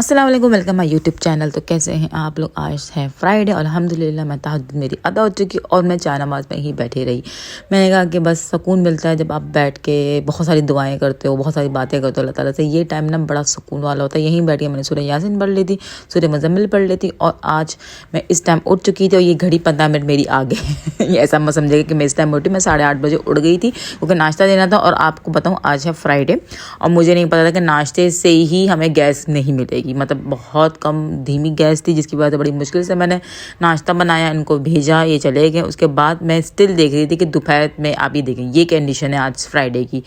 अस्सलाम वालेकुम, welcome my YouTube channel. तो कैसे हैं आप लोग? आज है फ्राइडे और अल्हम्दुलिल्लाह मैं तहज्जुद मेरी अदा हो चुकी और मैं चाय नमाज में ही बैठी रही। मैंने कहा कि बस सुकून मिलता है जब आप बैठ के बहुत सारी दुआएं करते हो, बहुत सारी बातें करते हो अल्लाह ताला से। ये टाइम ना बड़ा सुकून वाला होता है। यहीं बैठ के मैंने सूरह यासीन पढ़ ली थी, सूरह मुज़म्मिल पढ़ ली थी और आज मैं इस टाइम उठ चुकी थी और ये घड़ी 15 मिनट मेरी आगे ये ऐसा मत समझेगा कि मैं इस टाइम उठी। मैं 8:30 बजे उठ गई थी क्योंकि नाश्ता देना था। और आपको बताऊँ आज है फ्राइडे और मुझे नहीं पता था कि नाश्ते से ही हमें गैस नहीं मिलेगी। मतलब बहुत कम धीमी गैस थी जिसकी वजह से बड़ी मुश्किल से मैंने नाश्ता बनाया, इनको भेजा, ये चले गए। उसके बाद मैं स्टिल देख रही थी कि दोपहर में आप ही देखें ये कंडीशन है आज फ्राइडे की।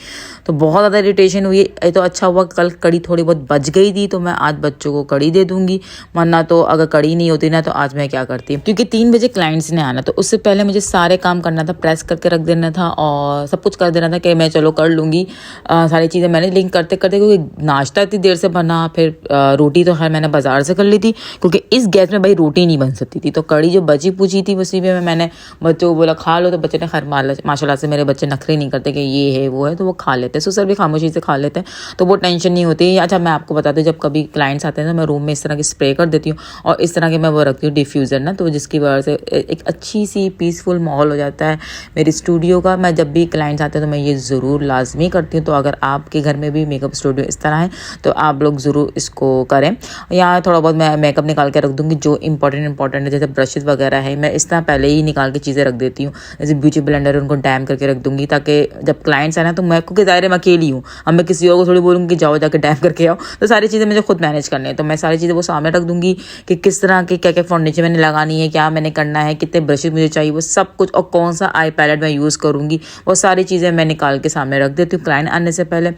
तो बहुत ज़्यादा इरिटेशन हुई। ये तो अच्छा हुआ कल कड़ी थोड़ी बहुत बच गई थी तो मैं आज बच्चों को कड़ी दे दूंगी, वरना तो अगर कड़ी नहीं होती ना तो आज मैं क्या करती। क्योंकि 3 बजे क्लाइंट्स ने आना, तो उससे पहले मुझे सारे काम करना था, प्रेस करके रख देना था और सब कुछ कर देना था कि मैं चलो कर लूँगी सारी चीज़ें मैंने। लिंक करते करते क्योंकि नाश्ता इतनी देर से बना, फिर रोटी तो खैर मैंने बाजार से कर ली थी क्योंकि इस गैस में भाई रोटी नहीं बन सकती थी। तो कड़ी जो बची पूछी थी उसी में मैंने बच्चों को बोला खा लो, तो बच्चे ने खैर माशाल्लाह से मेरे बच्चे नखरे नहीं करते कि ये है वो है, तो वो खा लेते हैं। सुसर भी खामोशी से खा लेते हैं तो वो टेंशन नहीं होती। अच्छा मैं आपको बताती हूँ, जब कभी क्लाइंट्स आते हैं तो मैं रूम में इस तरह की स्प्रे कर देती हूँ और इस तरह के मैं वो रखती हूँ डिफ्यूज़र ना, तो जिसकी वजह से एक अच्छी सी पीसफुल माहौल हो जाता है मेरी स्टूडियो का। मैं जब भी क्लाइंट्स आते हैं तो मैं ये ज़रूर लाजमी करती हूँ। तो अगर आपके घर में भी मेकअप स्टूडियो इस तरह है तो आप लोग ज़रूर इसको करें। यहाँ थोड़ा बहुत मैं मेकअप निकाल के रख दूँगी जो इंपॉर्टेंट है, जैसे ब्रशेज़ वगैरह है मैं इस तरह पहले ही निकाल के चीज़ें रख देती हूँ। जैसे ब्यूटी ब्लेंडर है उनको डैम करके रख दूँगी ताकि जब क्लाइंट्स आए ना तो मैं, क्योंकि ज़ाहिर मैं अकेली हूँ, अब मैं किसी और को थोड़ी बोलूँगी कि जाओ जाके डैम करके आओ, तो सारी चीज़ें मुझे खुद मैनेज करनी है। तो मैं सारी चीज़ें वो सामने रख दूँगी कि किस तरह के क्या क्या फाउंडेशन मैंने लगानी है, क्या मैंने करना है, कितने ब्रशेज़ मुझे चाहिए, वो सब कुछ, और कौन सा आई पैलेट मैं यूज़ करूँगी, वो सारी चीज़ें मैं निकाल के सामने रख देती हूँ क्लाइंट आने से पहले।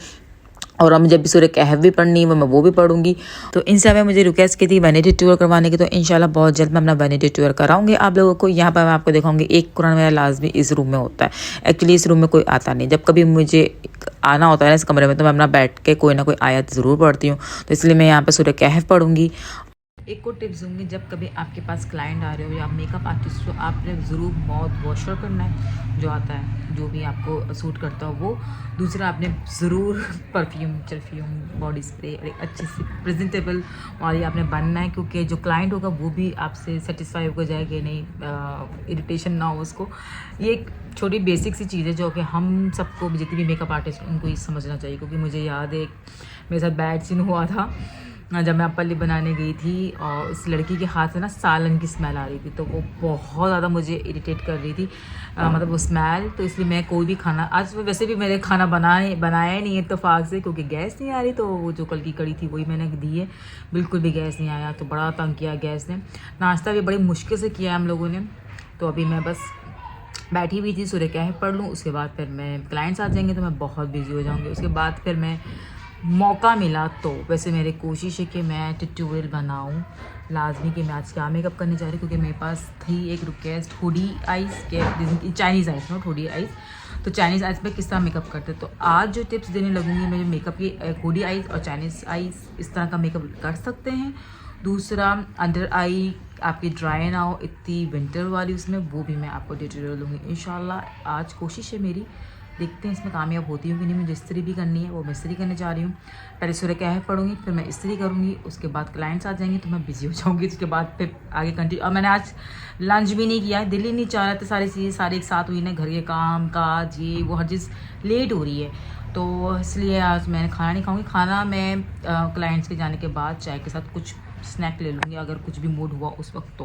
और अब जब भी सूरह कहफ भी पढ़नी है मैं वो भी पढ़ूंगी। तो इनसे हमें मुझे रिक्वेस्ट की थी वैनिटी टूर करवाने की, तो इंशाल्लाह बहुत जल्द मैं अपना वैनिटी टूर कराऊंगी आप लोगों को। यहाँ पर मैं आपको दिखाऊंगी एक कुरान मेरा लाजमी इस रूम में होता है। एक्चुअली इस रूम में कोई आता नहीं, जब कभी मुझे आना होता है ना इस कमरे में तो मैं अपना बैठ के कोई ना कोई आयत ज़रूर पढ़ती हूँ। तो इसलिए मैं यहाँ पर सूरह कहफ पढ़ूंगी। एक और टिप्स दूंगी, जब कभी आपके पास क्लाइंट आ रहे हो या मेकअप आर्टिस्ट हो, आपने ज़रूर माउथ वॉशर करना है जो आता है, जो भी आपको सूट करता हो वो। दूसरा आपने ज़रूर परफ्यूम बॉडी स्प्रे और एक अच्छी सी प्रेजेंटेबल वाली आपने बनना है, क्योंकि जो क्लाइंट होगा वो भी आपसे सेटिस्फाई होकर जाए कि नहीं इरिटेशन ना हो उसको। ये एक छोटी बेसिक सी चीज़ है जो कि हम सबको, जितने भी मेकअप आर्टिस्ट उनको ये समझना चाहिए। क्योंकि मुझे याद है मेरे साथ बैड सीन हुआ था जब मैं अपली बनाने गई थी और उस लड़की के हाथ से ना सालन की स्मेल आ रही थी, तो वो बहुत ज़्यादा मुझे इरिटेट कर रही थी मतलब वो स्मेल। तो इसलिए मैं कोई भी खाना, आज वैसे भी मेरे खाना बनाया ही नहीं इत्तेफाक से क्योंकि गैस नहीं आ रही, तो वो जो कल की कड़ी थी वही मैंने दी है, बिल्कुल भी गैस नहीं आया, तो बड़ा तंग किया गैस ने। नाश्ता भी बड़ी मुश्किल से किया हम लोगों ने। तो अभी मैं बस बैठी हुई थी, सूरह कहफ पढ़ लूँ, उसके बाद फिर मैं क्लाइंट्स आ जाएंगे तो मैं बहुत बिजी हो जाऊँगी। उसके बाद फिर मैं मौका मिला तो, वैसे मेरी कोशिश है कि मैं ट्यूटोरियल बनाऊं लाजमी कि मैं आज क्या मेकअप करने जा रही हूँ, क्योंकि मेरे पास थी एक रिक्वेस्ट हुडी आइज़ के, Chinese eyes not hoodie eyes, तो चाइनीज़ आइज़ पे किस तरह मेकअप करते। तो आज जो टिप्स देने लगूंगी मैं मेकअप की, हुडी आइज़ और चाइनीज़ आइज़ इस तरह का मेकअप कर सकते हैं। दूसरा अंडर आई आपकी ड्राई ना हो इतनी विंटर वाली, उसमें वो भी मैं आपको ट्यूटोरियल दूँगी इंशाल्लाह। आज कोशिश है मेरी, देखते हैं इसमें कामयाब होती हूँ कि नहीं। मुझे इस्त्री भी करनी है, वो मैं इस्त्री करने जा रही हूँ। पहले सूरह कहफ पढ़ूंगी, फिर मैं इस्त्री करूँगी, उसके बाद क्लाइंट्स आ जाएंगे तो मैं बिजी हो जाऊँगी। उसके बाद फिर आगे कंटिन्यू। और मैंने आज लंच भी नहीं किया है, दिल ही नहीं चाह रहा था, सारी चीज़ें सारे एक साथ हुई ना, घर के काम काज ये वो हर चीज़ लेट हो रही है, तो इसलिए आज मैंने खाना नहीं खाऊँगी। खाना मैं क्लाइंट्स के जाने के बाद चाय के साथ कुछ स्नैक ले लूँगी अगर कुछ भी मूड हुआ उस वक्त।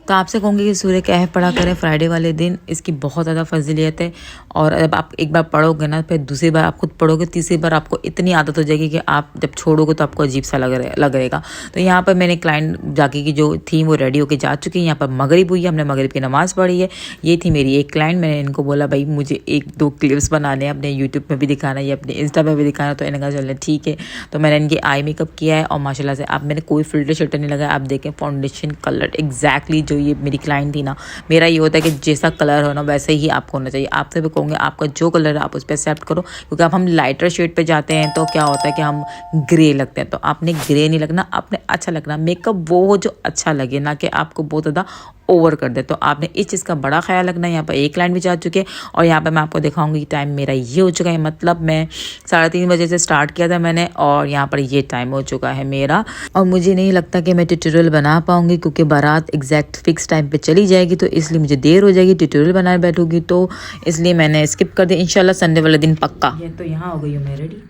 तो आपसे कहूँगी कि सूरह कहफ पढ़ा करें फ्राइडे वाले दिन, इसकी बहुत ज़्यादा फजीलियत है। और जब आप एक बार पढ़ोगे ना, फिर दूसरी बार आप खुद पढ़ोगे, तीसरी बार आपको इतनी आदत हो जाएगी कि आप जब छोड़ोगे तो आपको अजीब सा लगेगा। तो यहाँ पर मैंने क्लाइंट जाके की जो थी वो रेडी होके जा चुकी है। यहाँ पर मगरिब हुई है, हमने मगरिब की नमाज़ पढ़ी है। ये थी मेरी एक क्लाइंट। मैंने इनको बोला भाई मुझे 1-2 क्लिप्स बनाने हैं, अपने यूट्यूब में भी दिखाना है, अपने इंस्टा पर भी दिखाना है। तो इन्होंने कहा चलने ठीक है। तो मैंने इनकी आई मेकअप किया है और माशाल्लाह से आप, मैंने कोई फिल्टर शिल्टर नहीं लगाया। आप देखें फाउंडेशन कलर एग्जैक्टली जो ये मेरी क्लाइंट थी ना, मेरा ये होता है कि जैसा कलर हो ना वैसे ही आपको होना चाहिए। आपसे भी कहूँगी आपका जो कलर है आप उस पर एक्सेप्ट करो, क्योंकि अब हम लाइटर शेड पे जाते हैं तो क्या होता है कि हम ग्रे लगते हैं। तो आपने ग्रे नहीं लगना, आपने अच्छा लगना। मेकअप वो हो जो अच्छा लगे, ना कि आपको बहुत ज़्यादा ओवर कर दे। तो आपने इस चीज़ का बड़ा ख्याल रखना है। यहाँ पर एक क्लाइंट भी जा चुके हैं और यहाँ पर मैं आपको दिखाऊंगी टाइम मेरा ये हो चुका है, मतलब मैं 3:30 बजे से स्टार्ट किया था मैंने और यहाँ पर ये टाइम हो चुका है मेरा। और मुझे नहीं लगता कि मैं ट्यूटोरियल बना पाऊंगी क्योंकि बारात एग्जैक्ट फिक्स टाइम पे चली जाएगी, तो इसलिए मुझे देर हो जाएगी ट्यूटोरियल बनाए बैठूंगी, तो इसलिए मैंने स्किप कर दिया। इंशाल्लाह संडे वाले दिन पक्का। ये तो यहाँ हो गई हूँ मैं रेडी।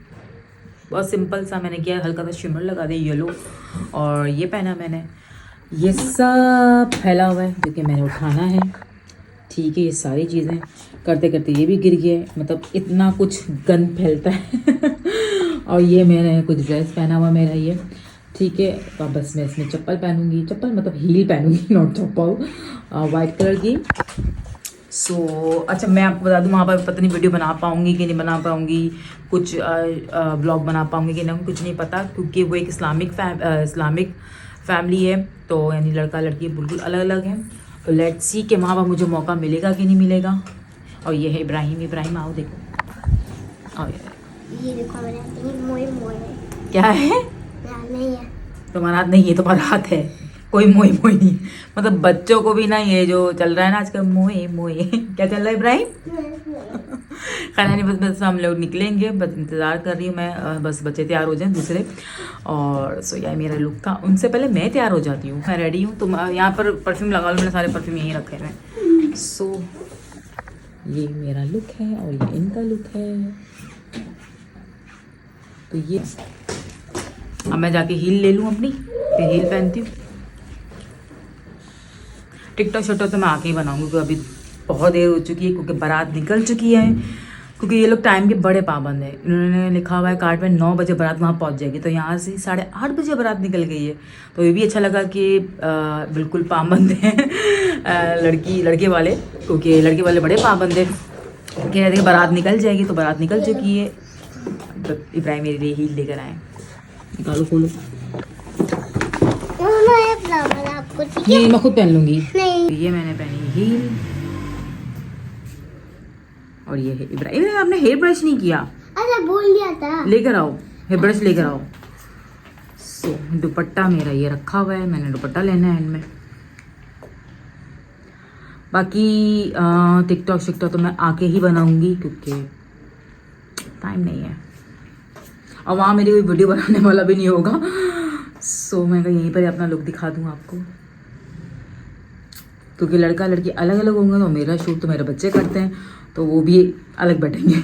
बहुत सिंपल सा मैंने किया, हल्का सा शिमर लगा दिया येलो और ये पहना मैंने। ये सब फैला हुआ है क्योंकि मैंने उठाना है, ठीक है। ये सारी चीज़ें करते करते ये भी गिर गया, मतलब इतना कुछ गंद फैलता है और ये मैंने कुछ ड्रेस पहना हुआ मेरा ये, ठीक है। तो अब बस मैं इसमें चप्पल पहनूंगी, चप्पल मतलब हील पहनूंगी, नॉट चप्पल, वाइट कलर की। अच्छा मैं आपको बता दूं, वहाँ पर पता नहीं वीडियो बना पाऊँगी कि नहीं बना पाऊँगी, कुछ ब्लॉग बना पाऊँगी कि नहीं, कुछ नहीं पता, क्योंकि वो एक इस्लामिक फैमिली है, तो यानी लड़का लड़की बिल्कुल अलग अलग हैं। तो लेट्स सी कि वहाँ पर मुझे मौका मिलेगा कि नहीं मिलेगा। और ये है इब्राहिम आओ देखो। और ये देखो मेरे क्या है, नहीं है तुम्हारा हाथ नहीं है, तुम्हारा हाथ है, कोई मोए नहीं, मतलब बच्चों को भी ना ये जो चल रहा है ना आजकल मोए क्या चल रहा है इब्राहिम। खाना नहीं, बस हम लोग निकलेंगे, बस इंतज़ार कर रही हूँ मैं, बस बच्चे तैयार हो जाएं दूसरे। और सो यही मेरा लुक था, उनसे पहले मैं तैयार हो जाती हूँ, मैं रेडी हूँ। तो यहाँ पर परफ्यूम लगा लो, मैंने सारे परफ्यूम यहीं रखे हैं। सो ये मेरा लुक है और ये इनका लुक है। तो ये अब मैं जाके हील ले लूँ अपनी, फिर हील पहनती हूँ। टिकटॉक शॉटॉक तो मैं आके ही बनाऊंगी क्योंकि अभी बहुत देर हो चुकी है, क्योंकि बारात निकल चुकी है। क्योंकि ये लोग टाइम के बड़े पाबंद हैं, इन्होंने लिखा हुआ है कार्ड में 9 बजे बारात वहाँ पहुँच जाएगी, तो यहाँ से 8:30 बजे बारात निकल गई है। तो ये भी अच्छा लगा कि बिल्कुल पाबंद हैं लड़के वाले, क्योंकि लड़के वाले बड़े पाबंद हैं, कह रहे थे बारात निकल जाएगी, तो बारात निकल चुकी है। तो इब्राहिम मेरे लिए हील लेकर आए, निकालो खोलो। आपको ठीक ये मैं खुद पहन लूंगी। नहीं। ये मैंने पहनी हील और ये है इब्राहिम। आपने हेयर ब्रश नहीं किया? अरे भूल गया था, लेकर आओ, हेयर ब्रश लेकर आओ। सो दुपट्टा मेरा ये रखा हुआ है, मैंने दुपट्टा लेना है इनमें। बाकी टिकटॉक शिकटॉक तो मैं आके ही बनाऊंगी क्योंकि टाइम नहीं है और वहाँ मेरी कोई वीडियो बनाने वाला भी नहीं होगा। सो मैं यहीं पर अपना लुक दिखा दूँ आपको, क्योंकि लड़का लड़की अलग अलग होंगे, तो मेरा शूट तो मेरे बच्चे करते हैं, तो वो भी अलग बैठेंगे।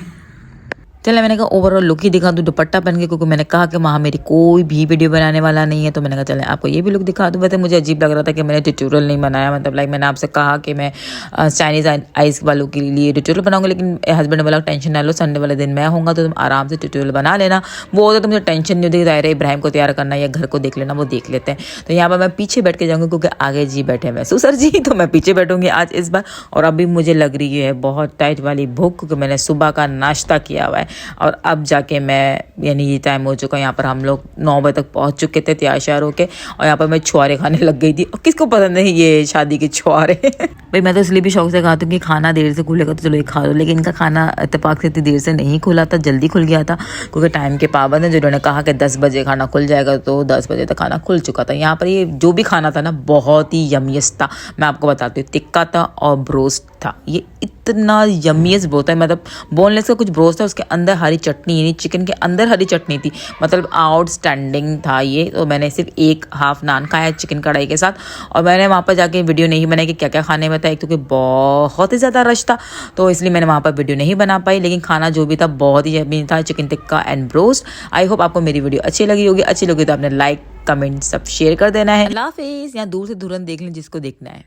चलो मैंने कहा ओवरऑल लुक ही दिखा दूँ दुपट्टा पहन के, क्योंकि मैंने कहा कि वहाँ मेरी कोई भी वीडियो बनाने वाला नहीं है, तो मैंने कहा चले आपको ये भी लुक दिखा दूँ। वैसे मुझे अजीब लग रहा था कि मैंने ट्यूटोरियल नहीं बनाया, मतलब लाइक मैंने आपसे कहा कि मैं चाइनीज़ आइस वालों के लिए ट्यूटोरियल बनाऊंगा, लेकिन हस्बैंड ने बोला टेंशन ना लो, संडे वाले दिन मैं होऊंगा तो तुम आराम से ट्यूटोरियल बना लेना। वो होता तो मुझे टेंशन नहीं होती, दायरे इब्राहिम को तैयार करना या घर को देख लेना, वो देख लेते हैं। तो यहाँ पर मैं पीछे बैठ के जाऊँगी क्योंकि आगे जी बैठे हैं ससुर जी, तो मैं पीछे बैठूंगी आज इस बार। और अभी मुझे लग रही है बहुत टाइट वाली भूख, क्योंकि मैंने सुबह का नाश्ता किया हुआ है और अब जाके मैं, यानी ये टाइम हो चुका है, यहाँ पर हम लोग 9 बजे तक पहुँच चुके थे तैयार श्यार होके, और यहाँ पर मैं छुआरे खाने लग गई थी। और किसको पसंद नहीं ये शादी के छुआरे भाई मैं तो इसलिए भी शौक से खाती हूँ कि खाना देर से खुलेगा तो चलो ये खा लो, लेकिन इनका खाना इत्तेफाक से इतनी देर से नहीं खुला था, जल्दी खुल गया था क्योंकि टाइम के पाबंद है। जिन्होंने कहा कि 10 बजे खाना खुल जाएगा, तो 10 बजे तक खाना खुल चुका था। यहाँ पर ये जो भी खाना था ना बहुत ही यमियस था, मैं आपको बताती हूँ। टिक्का था और ब्रोस्ट था, ये इतना यमियस ब्रोस्ट है, मतलब बोनलेस का कुछ ब्रोस्ट था, उसके अंदर हरी चटनी, यानी चिकन के अंदर हरी चटनी थी, मतलब आउटस्टैंडिंग था ये। तो मैंने सिर्फ एक हाफ नान खाया चिकन कढ़ाई के साथ, और मैंने वहाँ पर जाके वीडियो नहीं बनाई कि क्या क्या खाने में था, एक तो कि बहुत ही ज़्यादा रश था, तो इसलिए मैंने वहाँ पर वीडियो नहीं बना पाई। लेकिन खाना जो भी था बहुत ही यम्मी था, chicken tikka and broast. I hope आपको मेरी वीडियो अच्छी लगी होगी, अच्छी लगी तो आपने लाइक कमेंट सब शेयर कर देना है। अल्लाह हाफिज़। यहाँ दूर से धुरंध देख लें जिसको देखना है।